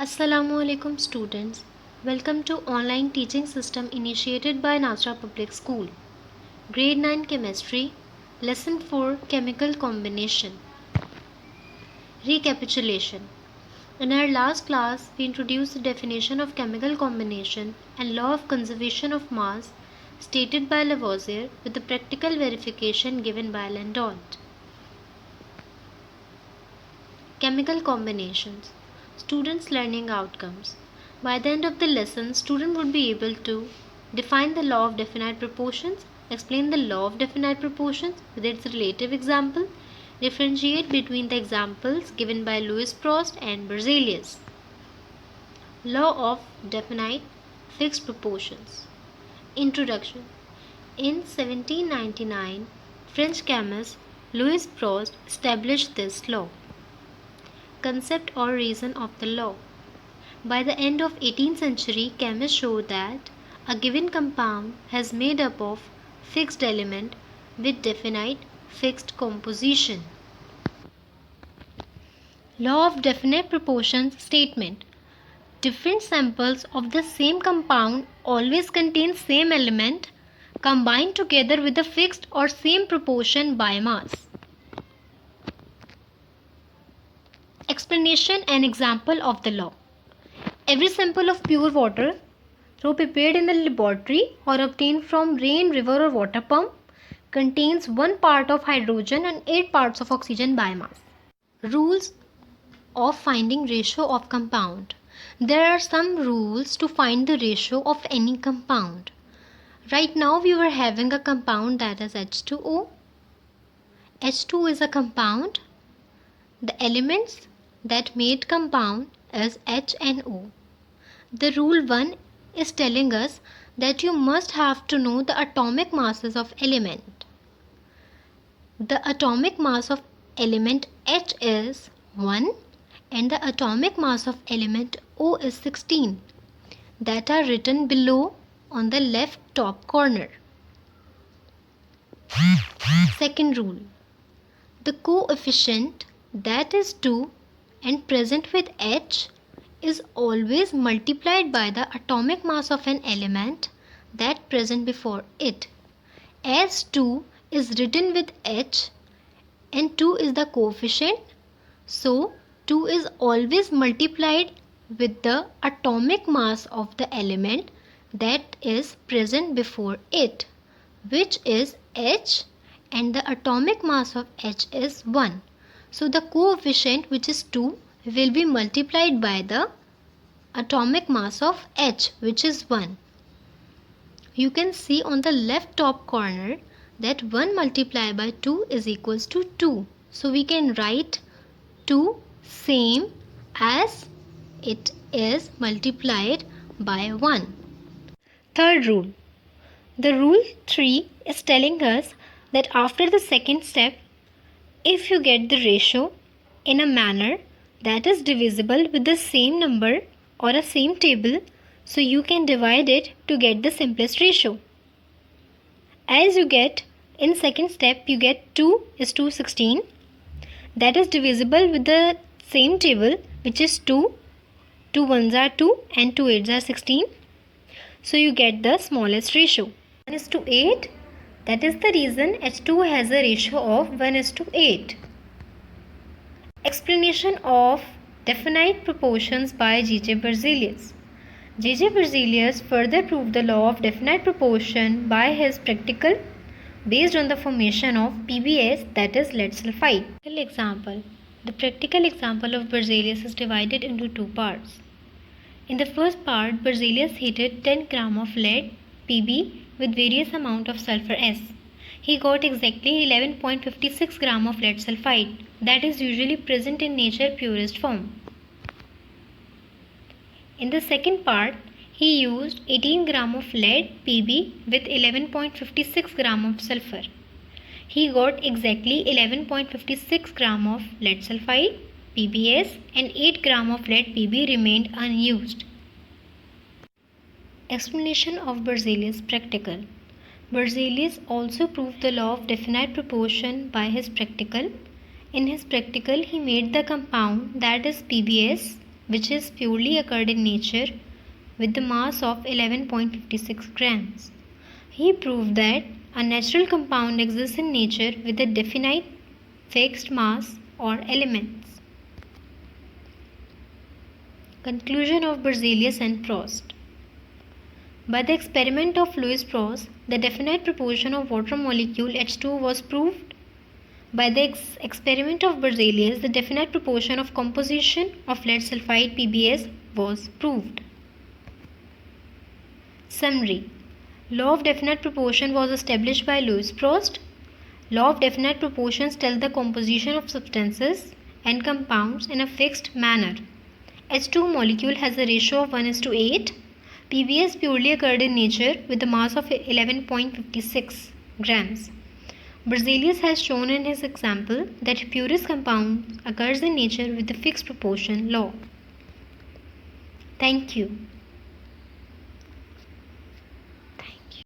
Assalamualaikum students. Welcome to online teaching system initiated by Nasra Public School. Grade 9 Chemistry, Lesson 4 Chemical Combination. Recapitulation. In our last class, we introduced the definition of chemical combination and law of conservation of mass stated by Lavoisier with the practical verification given by Landaunt. Chemical combinations. Students' learning outcomes. By the end of the lesson, student would be able to define the law of definite proportions, explain the law of definite proportions with its relative example, differentiate between the examples given by Louis Prost and Berzelius. Law of definite fixed proportions. Introduction. In 1799, French chemist Louis Prost established this law. Concept or reason of the law. By the end of 18th century, chemists showed that a given compound has made up of fixed element with definite fixed composition. Law of definite proportions statement. Different samples of the same compound always contain same element combined together with a fixed or same proportion by mass. Explanation and example of the law. Every sample of pure water, though prepared in the laboratory or obtained from rain, river or water pump, contains 1 part of hydrogen and 8 parts of oxygen by mass. Rules of finding ratio of compound. There are some rules to find the ratio of any compound. Right now we were having a compound that is H2O. H2 is a compound. The elements that made compound is H and O. The rule 1 is telling us that you must have to know the atomic masses of element. The atomic mass of element H is 1 and the atomic mass of element O is 16. That are written below on the left top corner. Second rule. The coefficient that is 2 and present with H is always multiplied by the atomic mass of an element that present before it. As 2 is written with H and 2 is the coefficient, so 2 is always multiplied with the atomic mass of the element that is present before it, which is H, and the atomic mass of H is 1. So the coefficient, which is 2, will be multiplied by the atomic mass of H, which is 1. You can see on the left top corner that 1 multiplied by 2 is equals to 2. So we can write 2 same as it is multiplied by 1. Third rule. The rule 3 is telling us that after the second step, if you get the ratio in a manner that is divisible with the same number or a same table, so you can divide it to get the simplest ratio. As you get in second step, you get 2 is to 16. That is divisible with the same table, which is 2. 2 ones are 2 and 2 eights are 16. So you get the smallest ratio. 1 is to 8. That is the reason H2 has a ratio of 1 is to 8. Explanation of definite proportions by J.J. Berzelius. J.J. Berzelius further proved the law of definite proportion by his practical based on the formation of PbS, that is lead sulfide. Example. The practical example of Berzelius is divided into 2 parts. In the first part, Berzelius heated 10 gram of lead Pb with various amount of sulfur S. He got exactly 11.56 gram of lead sulfide, that is usually present in nature purest form. In the second part, he used 18 gram of lead Pb with 11.56 gram of sulfur. He got exactly 11.56 gram of lead sulfide PbS and 8 gram of lead Pb remained unused. Explanation of Berzelius practical. Berzelius also proved the law of definite proportion by his practical. In his practical, he made the compound, that is PbS, which is purely occurred in nature with the mass of 11.56 grams. He proved that a natural compound exists in nature with a definite fixed mass or elements. Conclusion of Berzelius and Prost. By the experiment of Louis Prost, the definite proportion of water molecule H2 was proved. By the experiment of Berzelius, the definite proportion of composition of lead sulfide PbS was proved. Summary. Law of definite proportion was established by Louis Prost. Law of definite proportions tell the composition of substances and compounds in a fixed manner. H2 molecule has a ratio of 1:8. PbS purely occurred in nature with a mass of 11.56 grams. Berzelius has shown in his example that purest compound occurs in nature with the fixed proportion law. Thank you.